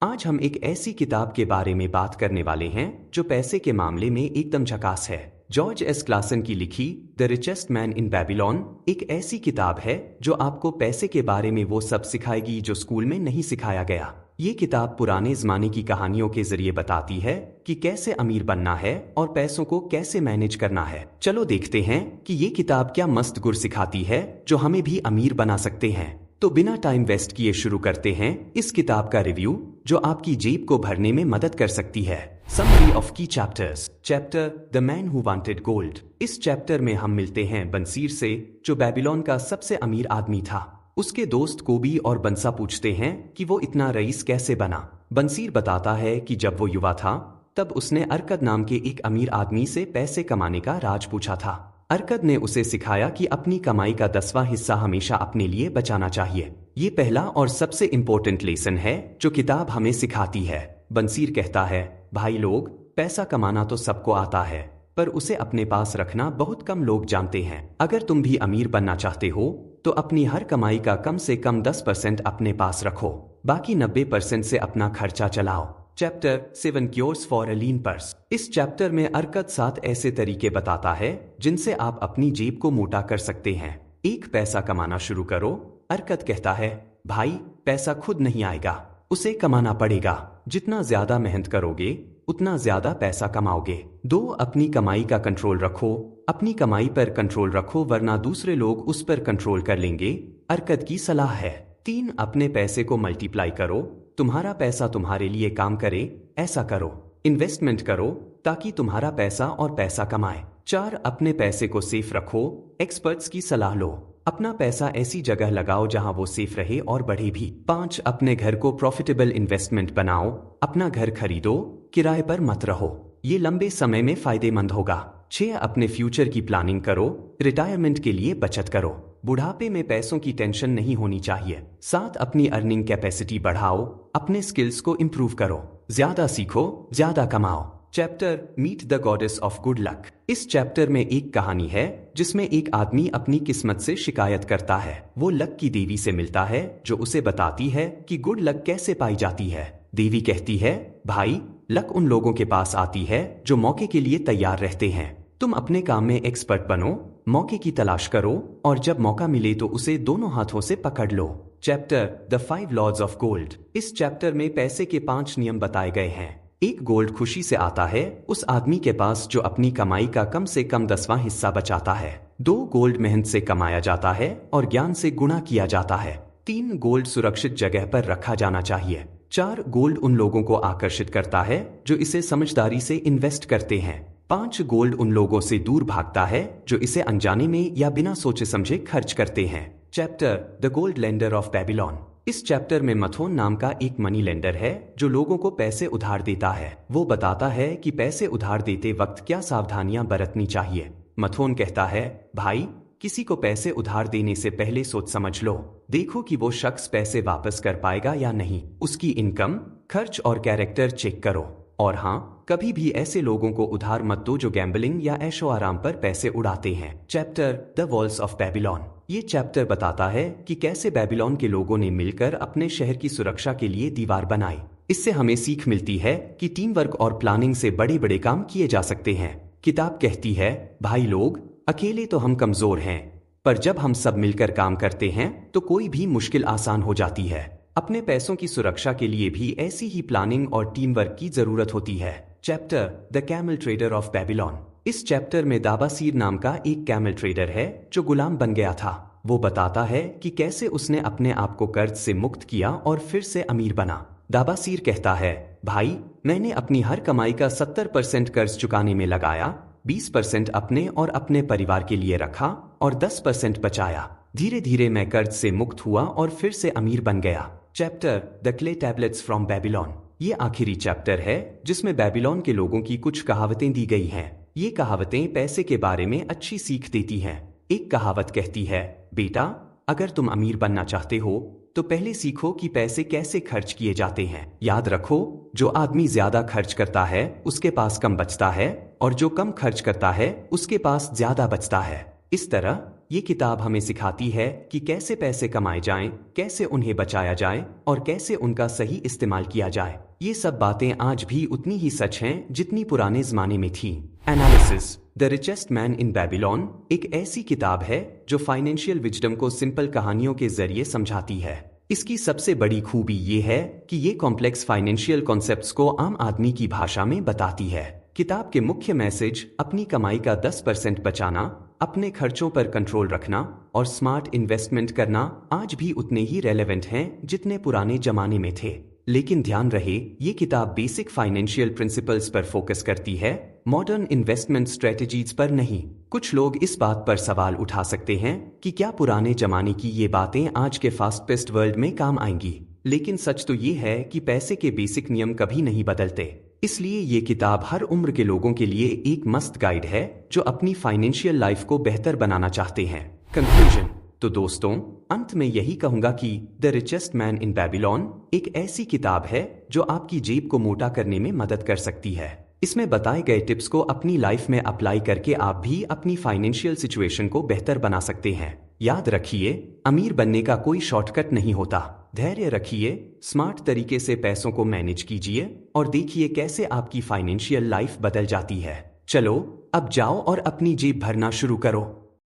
आज हम एक ऐसी किताब के बारे में बात करने वाले हैं जो पैसे के मामले में एकदम झकास है। जॉर्ज एस क्लासन की लिखी the richest man in Babylon एक ऐसी किताब है जो आपको पैसे के बारे में वो सब सिखाएगी जो स्कूल में नहीं सिखाया गया। ये किताब पुराने जमाने की कहानियों के जरिए बताती है कि कैसे अमीर बनना है और पैसों को कैसे मैनेज करना है। चलो देखते हैं कि ये किताब क्या मस्त गुर सिखाती है जो हमें भी अमीर बना सकते हैं। तो बिना टाइम वेस्ट किए शुरू करते हैं इस किताब का रिव्यू जो आपकी जेब को भरने में मदद कर सकती है। समरी ऑफ की chapters. Chapter the man who wanted gold. इस चैप्टर में हम मिलते हैं बंसीर से जो बेबीलोन का सबसे अमीर आदमी था। उसके दोस्त कोबी और बंसा पूछते हैं कि वो इतना रईस कैसे बना। बंसीर बताता है कि जब वो युवा था तब उसने अरकद नाम के एक अमीर आदमी से पैसे कमाने का राज पूछा था। अरकद ने उसे सिखाया कि अपनी कमाई का 10वां हिस्सा हमेशा अपने लिए बचाना चाहिए। ये पहला और सबसे इम्पोर्टेंट लेसन है जो किताब हमें सिखाती है। बंसीर कहता है, भाई लोग, पैसा कमाना तो सबको आता है पर उसे अपने पास रखना बहुत कम लोग जानते हैं। अगर तुम भी अमीर बनना चाहते हो तो अपनी हर कमाई का कम से कम 10% अपने पास रखो, बाकी 90% से अपना खर्चा चलाओ। Chapter 7 cures for a lean purse. इस चैप्टर में अरकद 7 ऐसे तरीके बताता है जिनसे आप अपनी जेब को मोटा कर सकते हैं। एक, पैसा कमाना शुरू करो। अरकद कहता है, भाई, पैसा खुद नहीं आएगा, उसे कमाना पड़ेगा। जितना ज्यादा मेहनत करोगे उतना ज्यादा पैसा कमाओगे। 2, अपनी कमाई का कंट्रोल रखो। अपनी कमाई पर कंट्रोल रखो वरना दूसरे लोग उस पर कंट्रोल कर लेंगे, अरकद की सलाह है। 3, अपने पैसे को मल्टीप्लाई करो। तुम्हारा पैसा तुम्हारे लिए काम करे, ऐसा करो। इन्वेस्टमेंट करो ताकि तुम्हारा पैसा और पैसा कमाए। 4, अपने पैसे को सेफ रखो। एक्सपर्ट्स की सलाह लो। अपना पैसा ऐसी जगह लगाओ जहां वो सेफ रहे और बढ़े भी। 5, अपने घर को प्रॉफिटेबल इन्वेस्टमेंट बनाओ। अपना घर खरीदो, किराए पर मत रहो, ये लंबे समय में फायदेमंद होगा। 6, अपने फ्यूचर की प्लानिंग करो। रिटायरमेंट के लिए बचत करो, बुढ़ापे में पैसों की टेंशन नहीं होनी चाहिए। 7, अपनी अर्निंग कैपेसिटी बढ़ाओ। अपने स्किल्स को इम्प्रूव करो, ज्यादा सीखो, ज्यादा कमाओ। Chapter meet the goddess of good luck. इस चैप्टर में एक कहानी है जिसमें एक आदमी अपनी किस्मत से शिकायत करता है। वो लक की देवी से मिलता है जो उसे बताती है कि गुड लक कैसे पाई जाती है। देवी कहती है, भाई, लक उन लोगों के पास आती है जो मौके के लिए तैयार रहते हैं। तुम अपने काम में एक्सपर्ट बनो, मौके की तलाश करो और जब मौका मिले तो उसे दोनों हाथों से पकड़ लो। Chapter the 5 laws of gold. इस चैप्टर में पैसे के 5 नियम बताए गए हैं। 1, गोल्ड खुशी से आता है उस आदमी के पास जो अपनी कमाई का कम से कम 10वां हिस्सा बचाता है। 2, गोल्ड मेहनत से कमाया जाता है और ज्ञान से गुणा किया जाता है। 3, गोल्ड सुरक्षित जगह पर रखा जाना चाहिए। 4, गोल्ड उन लोगों को आकर्षित करता है जो इसे समझदारी से इन्वेस्ट करते हैं। 5, गोल्ड उन लोगों से दूर भागता है जो इसे अनजाने में या बिना सोचे समझे खर्च करते हैं। Chapter the gold lender of Babylon. इस चैप्टर में मथोन नाम का एक मनी लेंडर है जो लोगों को पैसे उधार देता है। वो बताता है कि पैसे उधार देते वक्त क्या सावधानियां बरतनी चाहिए। मथोन कहता है, भाई, किसी को पैसे उधार देने से पहले सोच समझ लो। देखो कि वो शख्स पैसे वापस कर पाएगा या नहीं। उसकी इनकम, खर्च और कैरेक्टर चेक करो। और हाँ, कभी भी ऐसे लोगों को उधार मत दो जो गैम्बलिंग या ऐशो आराम पर पैसे उड़ाते हैं। Chapter the walls of Babylon. ये चैप्टर बताता है कि कैसे बेबीलोन के लोगों ने मिलकर अपने शहर की सुरक्षा के लिए दीवार बनाई। इससे हमें सीख मिलती है कि टीम वर्क और प्लानिंग से बड़े बड़े काम किए जा सकते हैं। किताब कहती है, भाई लोग, अकेले तो हम कमजोर हैं पर जब हम सब मिलकर काम करते हैं तो कोई भी मुश्किल आसान हो जाती है। अपने पैसों की सुरक्षा के लिए भी ऐसी ही प्लानिंग और टीम वर्क की जरूरत होती है। Chapter the camel trader of Babylon. इस चैप्टर में दाबासीर नाम का एक कैमल ट्रेडर है जो गुलाम बन गया था। वो बताता है कि कैसे उसने अपने आप को कर्ज से मुक्त किया और फिर से अमीर बना। दाबासीर कहता है, भाई, मैंने अपनी हर कमाई का 70% कर्ज चुकाने में लगाया, 20% अपने और अपने परिवार के लिए रखा और 10% बचाया। धीरे धीरे मैं कर्ज से मुक्त हुआ और फिर से अमीर बन गया। Chapter the clay tablets from Babylon. ये आखिरी चैप्टर है जिसमें बेबीलोन के लोगों की कुछ कहावतें दी गई हैं। ये कहावतें पैसे के बारे में अच्छी सीख देती हैं। एक कहावत कहती है, बेटा, अगर तुम अमीर बनना चाहते हो तो पहले सीखो कि पैसे कैसे खर्च किए जाते हैं। याद रखो, जो आदमी ज्यादा खर्च करता है उसके पास कम बचता है और जो कम खर्च करता है उसके पास ज्यादा बचता है। इस तरह ये किताब हमें सिखाती है कि कैसे पैसे कमाए जाएं, कैसे उन्हें बचाया जाए और कैसे उनका सही इस्तेमाल किया जाए। ये सब बातें आज भी उतनी ही सच हैं जितनी पुराने जमाने में थी। Analysis the richest man in Babylon एक ऐसी किताब है जो फाइनेंशियल विजडम को सिंपल कहानियों के जरिए समझाती है। इसकी सबसे बड़ी खूबी ये है कि ये कॉम्प्लेक्स फाइनेंशियल कॉन्सेप्ट्स को आम आदमी की भाषा में बताती है। किताब के मुख्य मैसेज अपनी कमाई का 10% बचाना, अपने खर्चों पर कंट्रोल रखना और स्मार्ट इन्वेस्टमेंट करना आज भी उतने ही रेलेवेंट हैं जितने पुराने जमाने में थे। लेकिन ध्यान रहे, ये किताब बेसिक फाइनेंशियल प्रिंसिपल्स पर फोकस करती है, मॉडर्न इन्वेस्टमेंट स्ट्रेटजीज पर नहीं। कुछ लोग इस बात पर सवाल उठा सकते हैं कि क्या पुराने जमाने की ये बातें आज के फास्ट पेस्ड वर्ल्ड में काम आएंगी, लेकिन सच तो ये है कि पैसे के बेसिक नियम कभी नहीं बदलते। इसलिए ये किताब हर उम्र के लोगों के लिए एक मस्त गाइड है जो अपनी फाइनेंशियल लाइफ को बेहतर बनाना चाहते हैं। कंक्लूजन तो दोस्तों, अंत में यही कहूंगा कि the richest man in Babylon एक ऐसी किताब है जो आपकी जेब को मोटा करने में मदद कर सकती है। इसमें बताए गए टिप्स को अपनी लाइफ में अप्लाई करके आप भी अपनी फाइनेंशियल सिचुएशन को बेहतर बना सकते हैं। याद रखिए, अमीर बनने का कोई शॉर्टकट नहीं होता। धैर्य रखिए, स्मार्ट तरीके से पैसों को मैनेज कीजिए और देखिए कैसे आपकी फाइनेंशियल लाइफ बदल जाती है। चलो अब जाओ और अपनी जेब भरना शुरू करो।